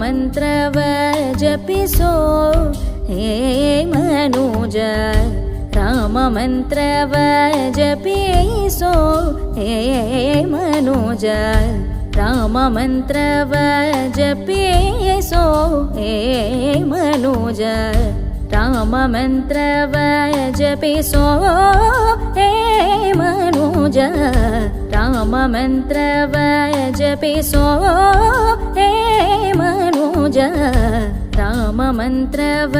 राममन्त्रव जपिसो हे मनुज राममन्त्रव जपिसो हे मनुज राममन्त्रव जपिसो हे मनुज राममन्त्रव जपिसो हे मनुज राममन्त्रव जपिसो हे मनुज राममन्त्रव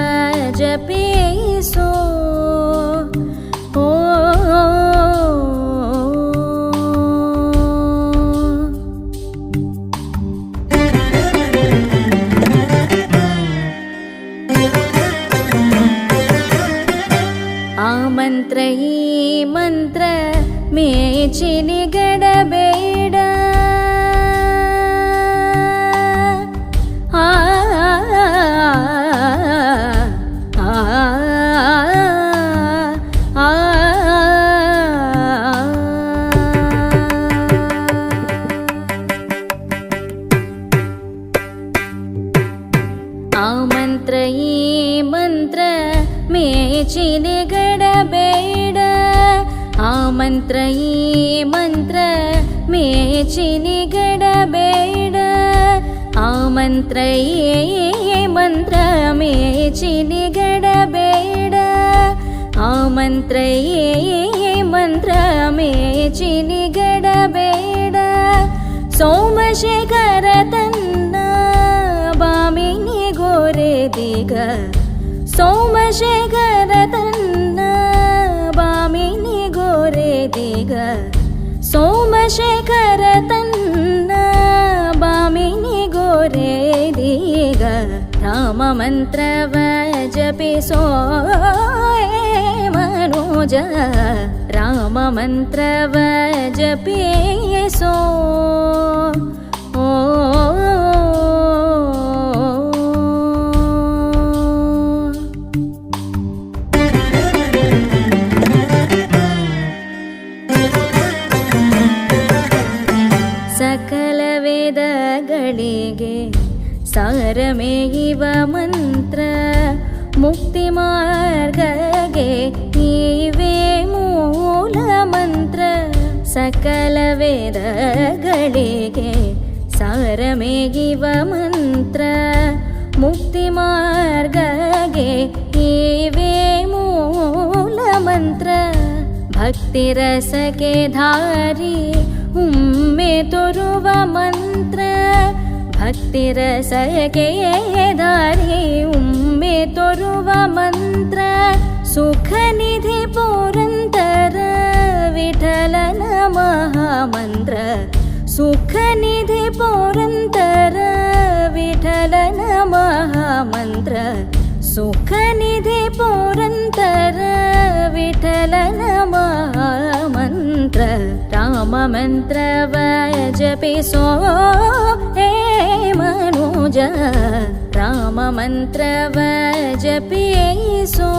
जपिसो मंत्र ई मंत्र मेचिनि गडबेड मंत्र ई मंत्र मेचिनि गडबेड मंत्र ई मंत्र मेचिनि गडबेड मंत्र ई मंत्र मेचिनि गडबेड मंत्र ई मंत्र मेचिनि गडबेड सोमशेखर तन्न बामिनि गोरे दिग सोमशेखर तन्न बामिनि गोरे दिग सोमशेखर तन्न बामिनि गोरे दिग राममन्त्रव जपिसो हे मनुज राममन्त्रव जपिसो सकल वेदಗಳಿಗೆ ಸಾರಮೇ ಇವ ಮಂತ್ರ ಮುಕ್ತಿ ಮಾರ್ಗಗೆ ನೀವೇ ಮೂಲ ಮಂತ್ರ ಸಕಲ ವೇದಗಳಿಗೆ ಸಾರಮೇ ಇವ ಮಂತ್ರ ಮುಕ್ತಿ ಮಾರ್ಗಗೆ ನೀವೇ ಮೂಲ ಮಂತ್ರ ಭಕ್ತಿ ರಸಕ್ಕೆ ಧಾರಿ उम्मे तोरुव मंत्र भक्ति रसके धारी उम्मे तोरुव मंत्र सुख निधि पुरंदर विठलन महामंत्र सुख निधि पुरंदर विठलन महामंत्र सुख निधि पुरंदर विठलन महामंत्र राममन्त्रव जपिसो हे मनुज राममन्त्रव जपिसो